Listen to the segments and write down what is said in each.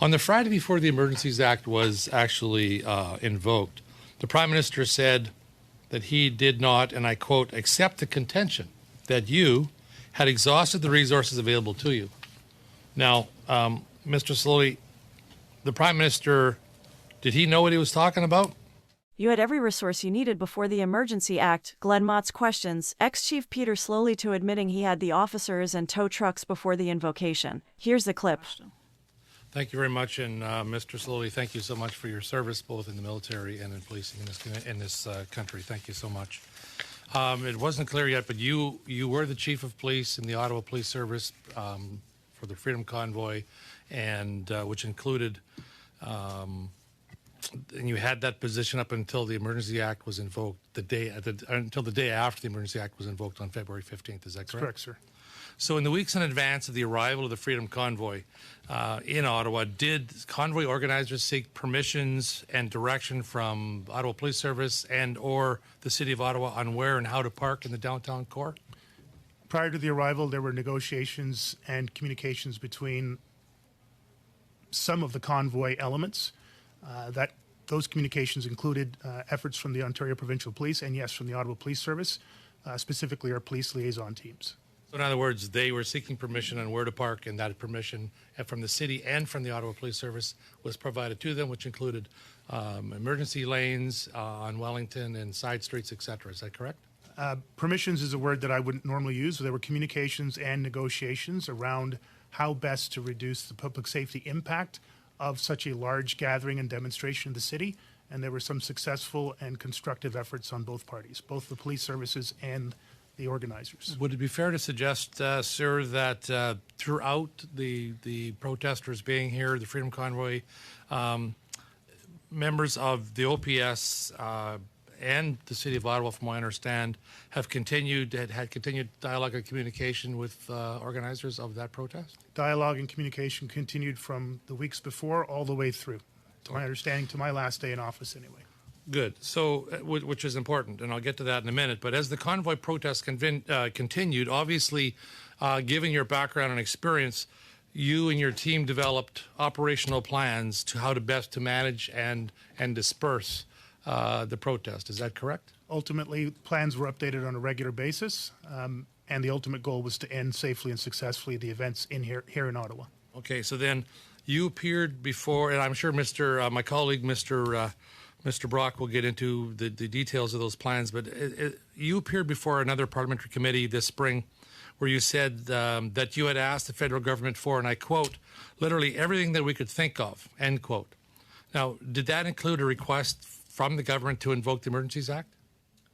On the Friday before the Emergencies Act was actually invoked, the Prime Minister said that he did not, and I quote, accept the contention that you had exhausted the resources available to you. Now, Mr. Sloly, the Prime Minister, did he know what he was talking about? You had every resource you needed before the Emergency Act. Glen Motz questions ex-Chief Peter Sloly to admitting he had the officers and tow trucks before the invocation. Here's the clip. Thank you very much, and Mr. Sloly, thank you so much for your service, both in the military and in policing in this country. Thank you so much. It wasn't clear yet, but you were the Chief of Police in the Ottawa Police Service for the Freedom Convoy, and which included, and you had that position up until the Emergency Act was invoked, until the day after the Emergency Act was invoked on February 15th. Is that correct? That's correct, sir. So in the weeks in advance of the arrival of the Freedom Convoy in Ottawa, did convoy organizers seek permissions and direction from Ottawa Police Service and or the City of Ottawa on where and how to park in the downtown core? Prior to the arrival, there were negotiations and communications between some of the convoy elements. Those communications included efforts from the Ontario Provincial Police and, yes, from the Ottawa Police Service, specifically our police liaison teams. So in other words, they were seeking permission on where to park, and that permission from the city and from the Ottawa Police Service was provided to them, which included emergency lanes on Wellington and side streets, et cetera. Is that correct? Permissions is a word that I wouldn't normally use. There were communications and negotiations around how best to reduce the public safety impact of such a large gathering and demonstration in the city, and there were some successful and constructive efforts on both parties, both the police services and the organizers. Would it be fair to suggest, sir, that throughout the protesters being here, the Freedom Convoy, members of the OPS and the City of Ottawa, from what I understand, had continued dialogue and communication with organizers of that protest? Dialogue and communication continued from the weeks before all the way through, to my understanding, to my last day in office anyway. Good. So, which is important, and I'll get to that in a minute. But as the convoy protest continued, obviously, given your background and experience, you and your team developed operational plans to how to best to manage and disperse the protest. Is that correct? Ultimately, plans were updated on a regular basis, and the ultimate goal was to end safely and successfully the events here in Ottawa. Okay. So then, you appeared before, and I'm sure my colleague, Mr. Brock will get into the details of those plans, but you appeared before another parliamentary committee this spring where you said that you had asked the federal government for, and I quote, literally everything that we could think of, end quote. Now, did that include a request from the government to invoke the Emergencies Act?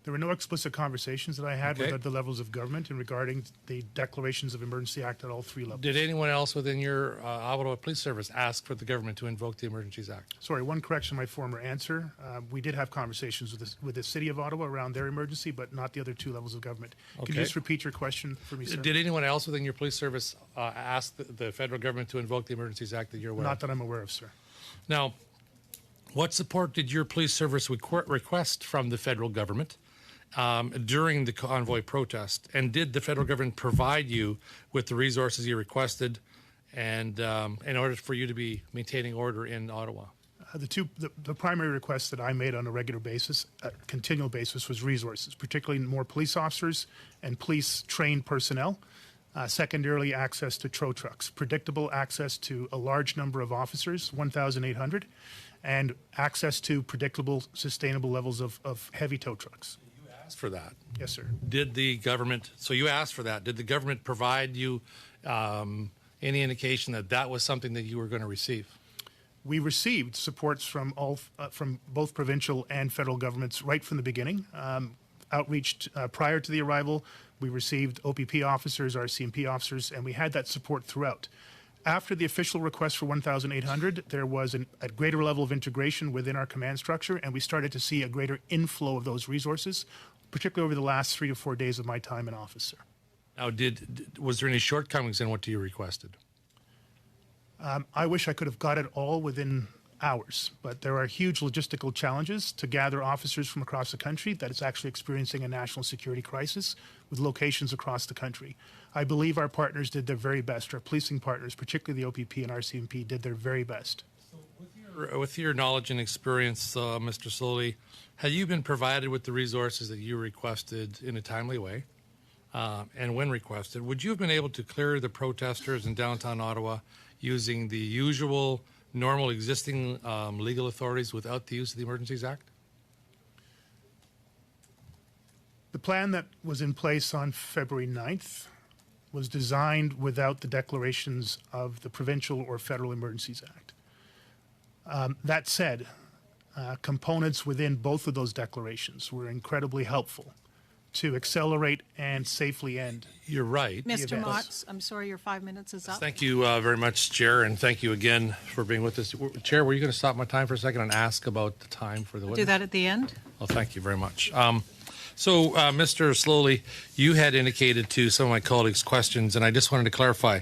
There were no explicit conversations that I had with the levels of government in regarding the declarations of Emergency Act at all three levels. Did anyone else within your Ottawa Police Service ask for the government to invoke the Emergencies Act? Sorry, one correction to my former answer. We did have conversations with the City of Ottawa around their emergency, but not the other two levels of government. Okay. Can you just repeat your question for me, sir? Did anyone else within your police service ask the federal government to invoke the Emergencies Act that you're aware of? Not that I'm aware of, sir. Now, what support did your police service request from the federal government during the convoy protest, and did the federal government provide you with the resources you requested, and in order for you to be maintaining order in Ottawa? The primary request that I made on a regular basis, continual basis, was resources, particularly more police officers and police-trained personnel. Secondarily, access to tow trucks, predictable access to a large number of officers, 1,800, and access to predictable, sustainable levels of heavy tow trucks. Asked for that. Yes, sir. So you asked for that. Did the government provide you any indication that that was something that you were going to receive? We received supports from both provincial and federal governments right from the beginning. Outreach prior to the arrival, we received OPP officers, RCMP officers, and we had that support throughout. After the official request for 1,800, there was a greater level of integration within our command structure, and we started to see a greater inflow of those resources, particularly over the last 3 to 4 days of my time in office, sir. Now, was there any shortcomings in what you requested? I wish I could have got it all within hours. But there are huge logistical challenges to gather officers from across the country that is actually experiencing a national security crisis with locations across the country. I believe our partners did their very best. Our policing partners, particularly the OPP and RCMP, did their very best. With your knowledge and experience, Mr. Sloly, have you been provided with the resources that you requested in a timely way? And when requested, would you have been able to clear the protesters in downtown Ottawa using the usual, normal, existing legal authorities without the use of the Emergencies Act? The plan that was in place on February 9th was designed without the declarations of the Provincial or Federal Emergencies Act. That said, components within both of those declarations were incredibly helpful to accelerate and safely end. You're right. Mr. events. Motz, I'm sorry, your 5 minutes is up. Thank you very much, Chair, and thank you again for being with us. Chair, were you going to stop my time for a second and ask about the time for the witness? Do that at the end. Well, thank you very much. Mr. Sloly, you had indicated to some of my colleagues' questions, and I just wanted to clarify.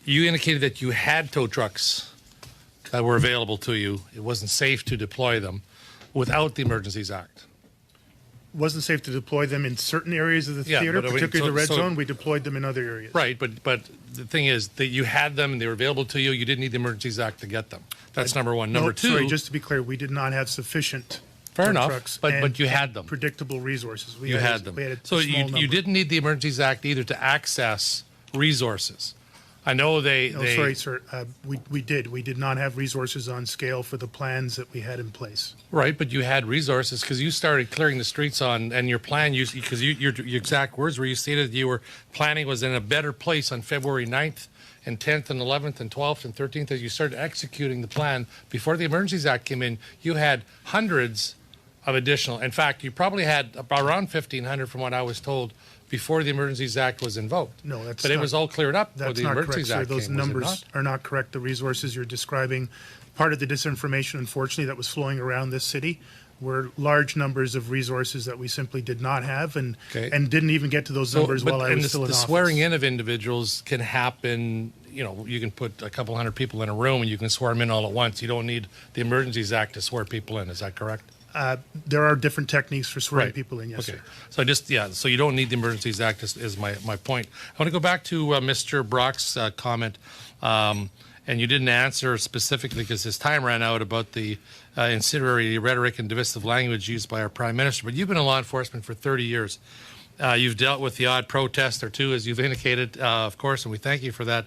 You indicated that you had tow trucks that were available to you. It wasn't safe to deploy them without the Emergencies Act. Wasn't safe to deploy them in certain areas of the Yeah, theater, but I mean, particularly the red so- zone. We deployed them in other areas. Right, but the thing is that you had them and they were available to you. You didn't need the Emergencies Act to get them. That's number one. Number two. Sorry, just to be clear, we did not have sufficient Fair tow enough, trucks but and you had them. predictable resources. We You had them. We had a So small number. you didn't need the Emergencies Act either to access resources. I know they. No, sorry, sir. We did. We did not have resources on scale for the plans that we had in place. Right, but you had resources because you started clearing the streets and your plan, because your exact words were you stated that you were planning was in a better place on February 9th and 10th and 11th and 12th and 13th as you started executing the plan. Before the Emergencies Act came in, you had hundreds of additional. In fact, you probably had around 1,500 from what I was told before the Emergencies Act was invoked. No, that's But it not- was all cleared up before That's the not correct, Emergencies sir. Act Those came, was it numbers not? are not correct. The resources you're describing, part of the disinformation, unfortunately, that was flowing around this city were large numbers of resources that we simply did not have and Okay. didn't even get to those numbers while I and was still in the office. swearing in of individuals can happen. You know, you can put a couple hundred people in a room and you can swear them in all at once. You don't need the Emergencies Act to swear people in. Is that correct? There are different techniques for swearing Right. people in, yes, Okay. sir. So you don't need the Emergencies Act is my point. I want to go back to Mr. Brock's comment, and you didn't answer specifically because his time ran out about the incendiary rhetoric and divisive language used by our Prime Minister. But you've been in law enforcement for 30 years. You've dealt with the odd protest or two, as you've indicated, of course, and we thank you for that.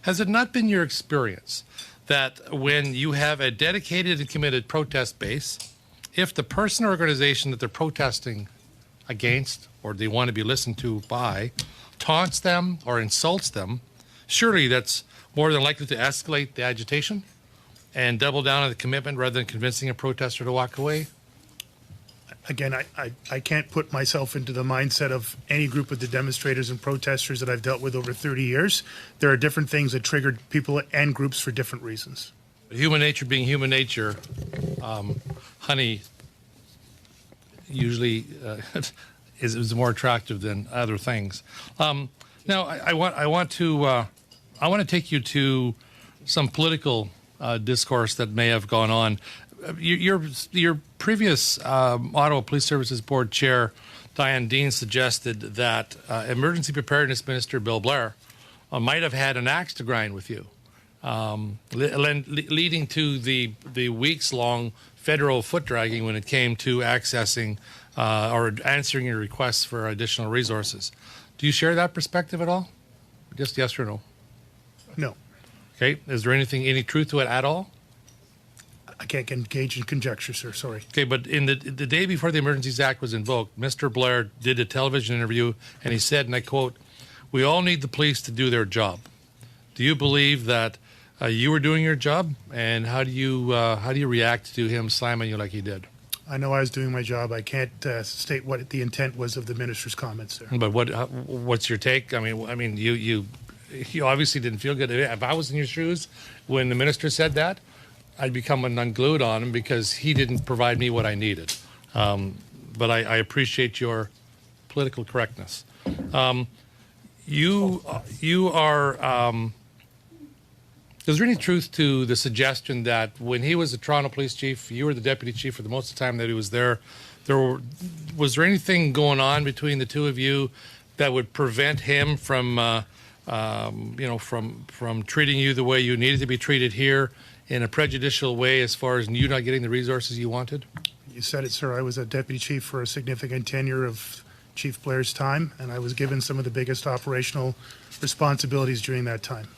Has it not been your experience that when you have a dedicated and committed protest base, if the person or organization that they're protesting against or they want to be listened to by taunts them or insults them, surely that's more than likely to escalate the agitation and double down on the commitment rather than convincing a protester to walk away? Again, I can't put myself into the mindset of any group of the demonstrators and protesters that I've dealt with over 30 years. There are different things that triggered people and groups for different reasons. Human nature being human nature, honey usually is more attractive than other things. Now, I want to take you to some political discourse that may have gone on. Your previous Ottawa Police Services Board Chair, Diane Dean, suggested that Emergency Preparedness Minister Bill Blair might have had an axe to grind with you, leading to the weeks-long federal foot dragging when it came to accessing or answering your requests for additional resources. Do you share that perspective at all? Just yes or no? No, Okay. Is there any truth to it at all? I can't engage in conjecture, sir. Sorry. Okay, but in the day before the Emergencies Act was invoked, Mr. Blair did a television interview, and he said, and I quote, "We all need the police to do their job." Do you believe that you were doing your job, and how do you react to him slamming you like he did? I know I was doing my job. I can't state what the intent was of the minister's comments there. But what's your take? I mean, you obviously didn't feel good. If I was in your shoes when the minister said that, I'd become unglued on him because he didn't provide me what I needed. But I appreciate your political correctness. You are Is there any truth to the suggestion that when he was the Toronto Police Chief, you were the Deputy Chief for the most of the time that he was there, was there anything going on between the two of you that would prevent him from, from treating you the way you needed to be treated here in a prejudicial way as far as you not getting the resources you wanted? You said it, sir. I was a deputy chief for a significant tenure of Chief Blair's time, and I was given some of the biggest operational responsibilities during that time.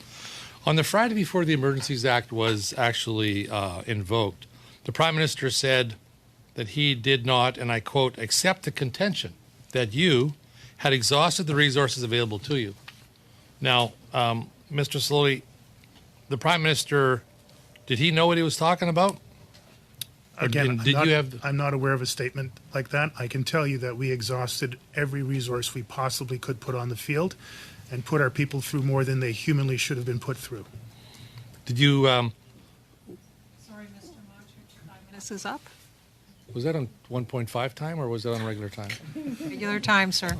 On the Friday before the Emergencies Act was actually invoked, the Prime Minister said that he did not, and I quote, accept the contention that you had exhausted the resources available to you. Now, Mr. Sloly, the Prime Minister, did he know what he was talking about? Again, Did you have? I'm not aware of a statement like that. I can tell you that we exhausted every resource we possibly could put on the field and put our people through more than they humanly should have been put through. Did you? Sorry, Mr. Motz, your 5 minutes is up. Was that on 1.5 time or was that on regular time? Regular time, sir.